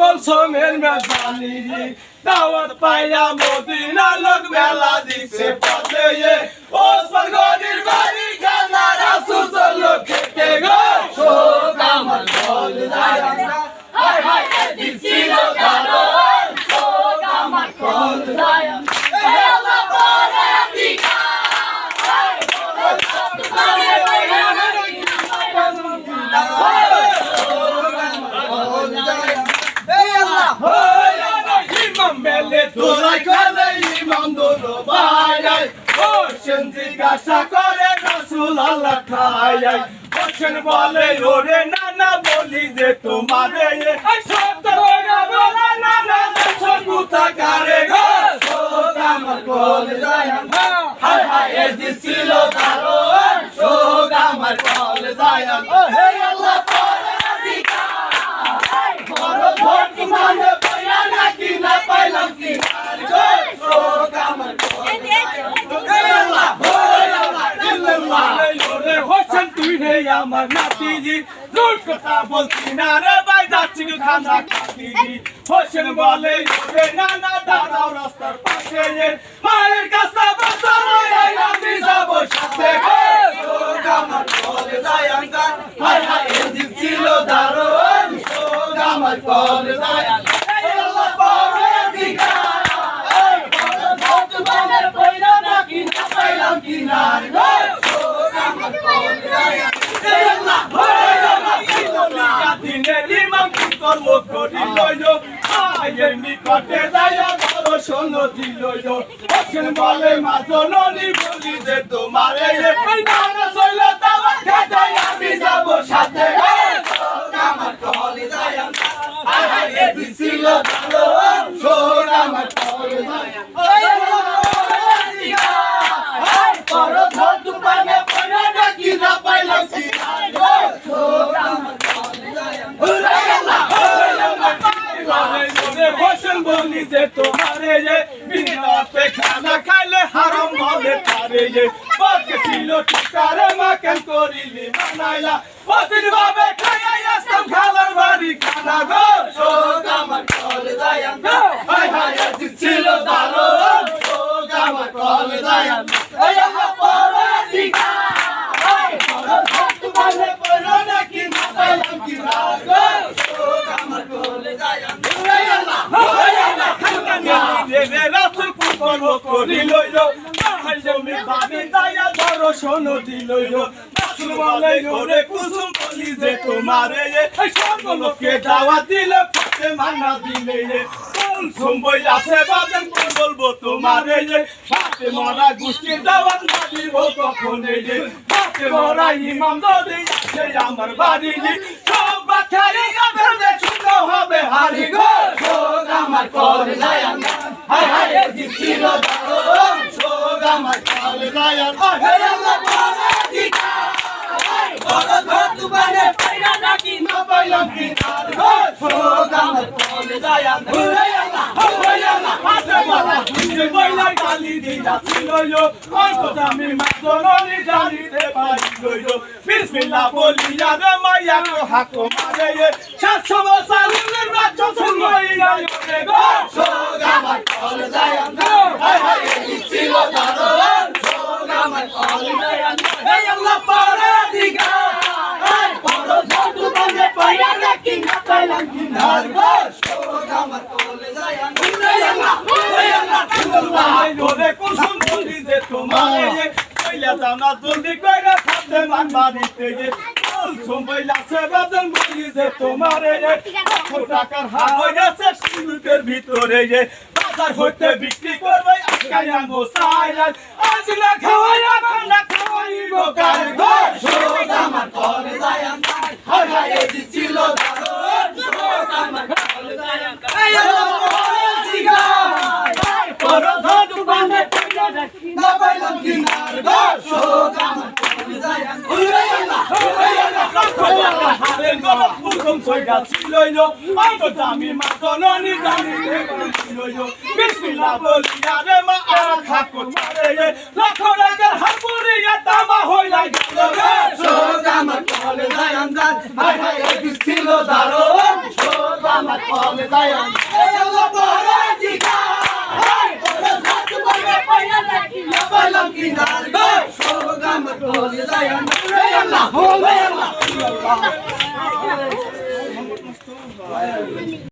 কলসমের মেজানি দাওয়াত পাইয়া মদিনা লোক মেলা দিছে পথে ওসমান গনির বাড়ি খানা রাসূল চললো খেতে গো শোক আমার কল যায় হায় হায় এদিন ছিল দারুণ শোক আমার কল যায় আল্লাহ পরে দিকা মেলে তোরাই কালে ইমাম দোনো ভাই হোসেন জিজ্ঞাসা করে রাসূল আল্লাহ খায় হোসেন বলে ওরে নানা বলি যে তোমারে সত্য করে বলে নানা সকুতা করে গো শোক আমার কল যায় হায় হায় এদিন ছিল দারুণ শোক আমার কল যায় হে আল্লাহ পরে দিকা বড় ভোট মানে পাইয়া নাকি না পাইলাম কি গো শোক আমার কল যায় হে আল্লাহ ইল্লাল্লাহ ওরে হোসেন তুই রে আমার নাতিজি জোর কথা বলছি না রে ভাই যাচ্ছি খানা খাতি হোসেন বলে ওরে নানা দাঁড়াও রাস্তার পাশে মায়ের কাছে বাঁচানো আমি যাব সাথে শোক আমার কল যায় হায় হায় এদিন ছিল দারুণ শোক আমার কল যায় আল্লাহ পরে দিকা ভগবানের কইরা নাকি না পাইলাম কি না গো শোক আমার কল যায় আল্লাহ দিনের ইমাম কি কর্ম করিল আয়ের নিকটে যাইয়া দর্শন দিল হোসেন বলে মা জননী বলি যে তোমারে নানা চলে দাওয়াত খেতে আমি যাব সাথে আমার কলে যায় হায় হায় এদিন ছিল দারুণ শোক আমার কলে যায় বড় ধর তুমানে পড়ে নাকি না পাইলাম কি শোক আমার কলে যায় হোসেন বলি যে তোমারে বিনাতে খানা খাইলে হারাম বলে তারে পথে ছিল ঠিকারে মা কেন করিলি বানাইলা পতির ভাবে খাইয়া আসতাম খালার বাড়ি খানা গো শোক আমার কলে যায় হায় হায় এদিন ছিল দারুণ শোক আমার কলে যায় এই আল্লাহ পরে দিকা তোমারে পড়ো নাকি না পাইলাম কি না গো শোক আমার কলে যায় রাসূল কর্ম করিল জমি ভাবি দায়া দর্শন দিল রাসূল বলে ওরে কুসুম বলি যে তোমারে সর্বলোকে দাওয়াত দিলে ফাতেমা না দিলে কুসুম বইলাছে বাজেন কোন বলবো তোমারে ফাতেমারা গোষ্ঠীর দাওয়াত না দিব কখনো ফাতেমারা ইমাম যদি আসে আমার বাড়ি সব বাছাই গাবে ছোট হবে হারি গো শোক আমার কলে যায় হায় হায় এদিন ছিল দারুণ শোক আমার কলে যায় হে আল্লাহ পরে দিকা বড় ধর তুমারে পাইরা নাকি না পাইলাম কি গো শোক আমার কলে যায় হে আল্লাহ হাতে বলা তুই বইলা গালি দিলা ছিল অল্প আমি মাতরনি জানিতে পারি বিসমিল্লাহ বলিয়া রে মাইয়া হাকো মারে 700 বছরের বাচ্চা শুনইয়া রে গো শোক আমার কলে যায় হায় হায় এদিন ছিল দারুণ শোক আমার কলে যায় হে আল্লাহ পরে দিকা বড় ধর তুমারে পাইয়া নাকি না পাইলাম কি গো শোক আমার কলে যায় ওরে কুসুম বলি যে তোমারে কইলা যাও না জলদি কইরা ফাতেমা বাড়িতে কুসুম বইলাছে বাজেন বলি যে তোমারে টাকার হাত হইছে সিলুকের ভিতরে বাজার হইতে বিক্রি করবে আজকায়া মোসাইল আজ না খাওয়াইয়া না খাওয়াইব কার গো শোক আমার কলে যায় হায় হায় এদিন ছিল দারুণ শোক আমার কলে যায় এই আল্লাহ দিগা বড় ধর তুমানে পড়ে রাখি না পাইলাম কি না গো শোক আমার কলে যায় হারের গলা প্রথম ছয়টা ছিল আমি মা জননী জানিতে ছিল বিসমিল্লাহ বলিয়া রে মা আর খাকো মারে লক্ষ টাকার হাপুরিয়া তামা হইলা গেল রে শোক আমার কলে যায় হায় হায় এদিন ছিল দারুণ শোক আমার কলে যায় কিনার গো সর্বদাম তোলে যায় না রে আল্লাহ ও আল্লাহ